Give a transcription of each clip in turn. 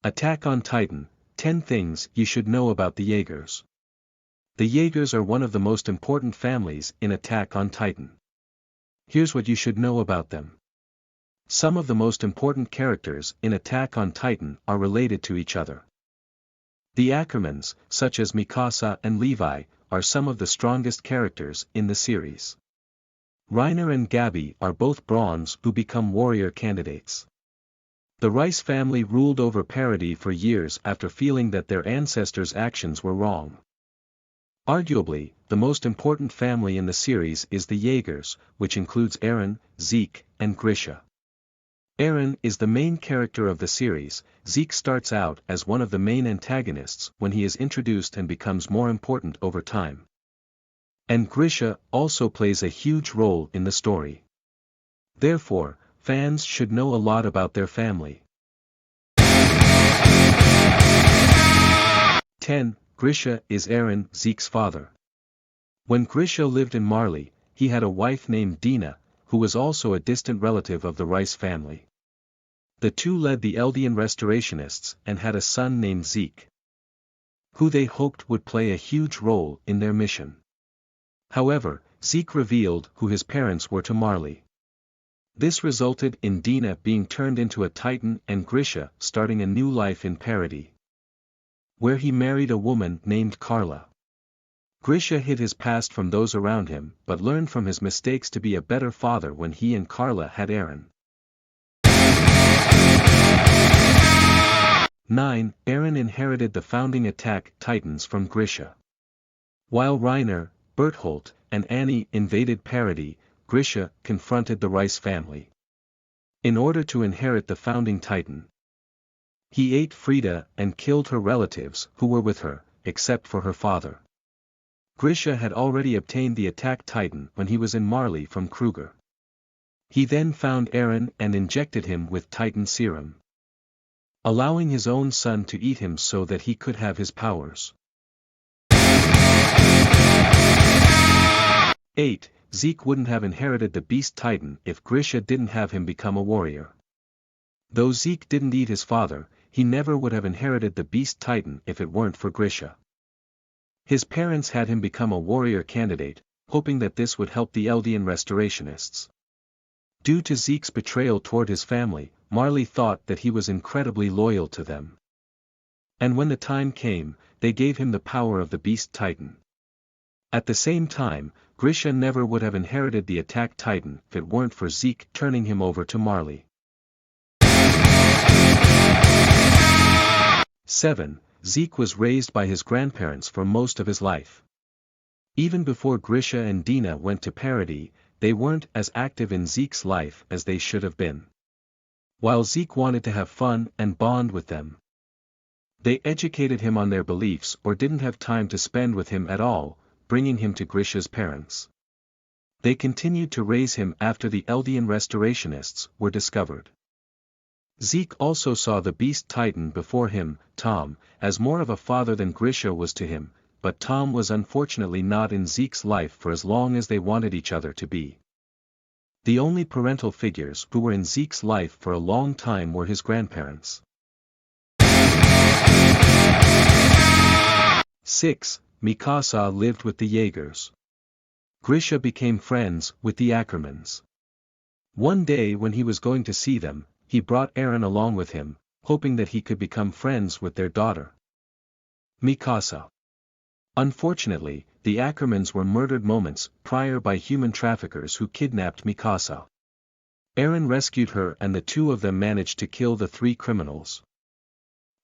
Attack on Titan, 10 Things You Should Know About the Yeagers. The Yeagers are one of the most important families in Attack on Titan. Here's what you should know about them. Some of the most important characters in Attack on Titan are related to each other. The Ackermans, such as Mikasa and Levi, are some of the strongest characters in the series. Reiner and Gabi are both bronze who become warrior candidates. The Rice family ruled over Paradis for years after feeling that their ancestors' actions were wrong. Arguably, the most important family in the series is the Yeagers, which includes Eren, Zeke, and Grisha. Eren is the main character of the series. Zeke starts out as one of the main antagonists when he is introduced and becomes more important over time. And Grisha also plays a huge role in the story. Therefore, fans should know a lot about their family. 10. Grisha is Eren, Zeke's father. When Grisha lived in Marley, he had a wife named Dina, who was also a distant relative of the Rice family. The two led the Eldian Restorationists and had a son named Zeke, who they hoped would play a huge role in their mission. However, Zeke revealed who his parents were to Marley. This resulted in Dina being turned into a Titan and Grisha starting a new life in Paradis, where he married a woman named Carla. Grisha hid his past from those around him but learned from his mistakes to be a better father when he and Carla had Eren. 9. Eren inherited the founding Attack Titans from Grisha. While Reiner, Bertholdt, and Annie invaded Paradis, Grisha confronted the Rice family. In order to inherit the founding Titan, he ate Frida and killed her relatives who were with her, except for her father. Grisha had already obtained the Attack Titan when he was in Marley from Kruger. He then found Eren and injected him with Titan serum, allowing his own son to eat him so that he could have his powers. 8. Zeke wouldn't have inherited the Beast Titan if Grisha didn't have him become a warrior. Though Zeke didn't eat his father, he never would have inherited the Beast Titan if it weren't for Grisha. His parents had him become a warrior candidate, hoping that this would help the Eldian Restorationists. Due to Zeke's betrayal toward his family, Marley thought that he was incredibly loyal to them. And when the time came, they gave him the power of the Beast Titan. At the same time, Grisha never would have inherited the Attack Titan if it weren't for Zeke turning him over to Marley. 7. Zeke was raised by his grandparents for most of his life. Even before Grisha and Dina went to Paradis, they weren't as active in Zeke's life as they should have been. While Zeke wanted to have fun and bond with them, they educated him on their beliefs or didn't have time to spend with him at all, bringing him to Grisha's parents. They continued to raise him after the Eldian Restorationists were discovered. Zeke also saw the Beast Titan before him, Tom, as more of a father than Grisha was to him, but Tom was unfortunately not in Zeke's life for as long as they wanted each other to be. The only parental figures who were in Zeke's life for a long time were his grandparents. 6. Mikasa lived with the Yeagers. Grisha became friends with the Ackermans. One day when he was going to see them, he brought Eren along with him, hoping that he could become friends with their daughter, Mikasa. Unfortunately, the Ackermans were murdered moments prior by human traffickers who kidnapped Mikasa. Eren rescued her and the two of them managed to kill the 3 criminals.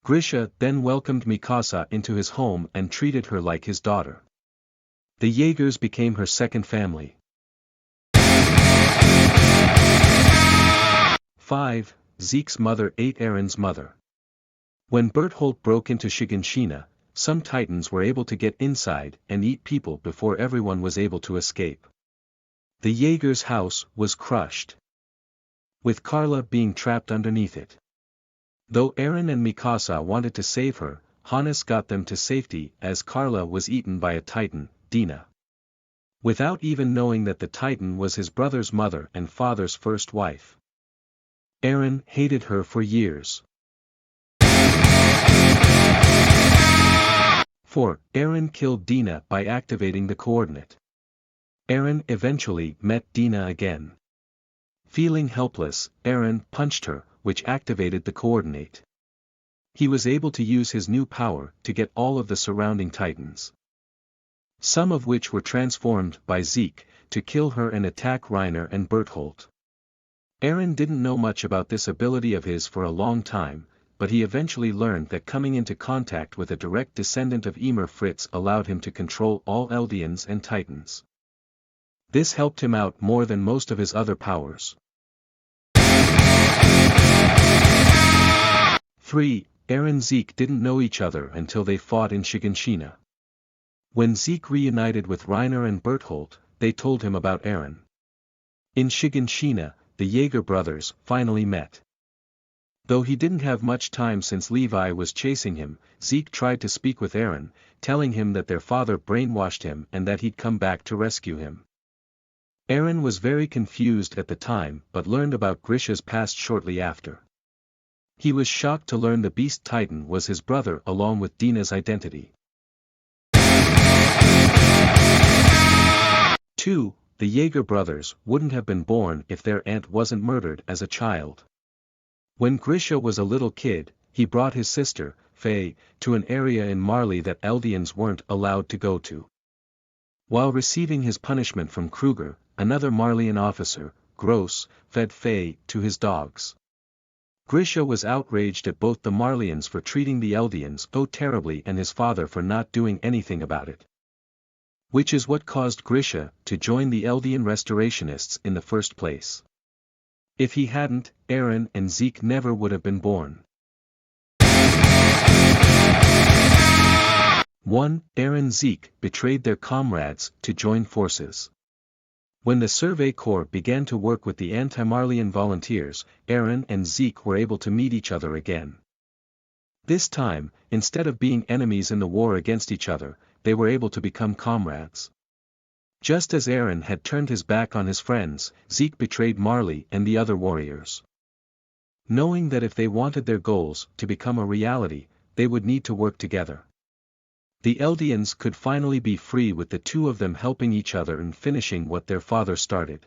Grisha then welcomed Mikasa into his home and treated her like his daughter. The Yeagers became her second family. 5. Zeke's mother ate Eren's mother. When Bertholdt broke into Shiganshina, some Titans were able to get inside and eat people before everyone was able to escape. The Yeagers' house was crushed, with Carla being trapped underneath it. Though Eren and Mikasa wanted to save her, Hannes got them to safety as Carla was eaten by a Titan, Dina, without even knowing that the Titan was his brother's mother and father's first wife. Eren hated her for years. 4. Aaron killed Dina by activating the coordinate. Aaron eventually met Dina again. Feeling helpless, Aaron punched her, which activated the coordinate. He was able to use his new power to get all of the surrounding Titans, some of which were transformed by Zeke, to kill her and attack Reiner and Berthold. Aaron didn't know much about this ability of his for a long time, but he eventually learned that coming into contact with a direct descendant of Ymir Fritz allowed him to control all Eldians and Titans. This helped him out more than most of his other powers. 3. Aaron and Zeke didn't know each other until they fought in Shiganshina. When Zeke reunited with Reiner and Berthold, they told him about Aaron. In Shiganshina, the Yeager brothers finally met. Though he didn't have much time since Levi was chasing him, Zeke tried to speak with Aaron, telling him that their father brainwashed him and that he'd come back to rescue him. Aaron was very confused at the time but learned about Grisha's past shortly after. He was shocked to learn the Beast Titan was his brother along with Dina's identity. 2. The Yeager brothers wouldn't have been born if their aunt wasn't murdered as a child. When Grisha was a little kid, he brought his sister, Faye, to an area in Marley that Eldians weren't allowed to go to. While receiving his punishment from Kruger, another Marleyan officer, Gross, fed Faye to his dogs. Grisha was outraged at both the Marleyans for treating the Eldians so terribly and his father for not doing anything about it. Which is what caused Grisha to join the Eldian restorationists in the first place. If he hadn't, Aaron and Zeke never would have been born. 1. Aaron and Zeke betrayed their comrades to join forces. When the Survey Corps began to work with the anti-Marleyan volunteers, Aaron and Zeke were able to meet each other again. This time, instead of being enemies in the war against each other, they were able to become comrades. Just as Aaron had turned his back on his friends, Zeke betrayed Marley and the other warriors. Knowing that if they wanted their goals to become a reality, they would need to work together. The Eldians could finally be free with the two of them helping each other and finishing what their father started.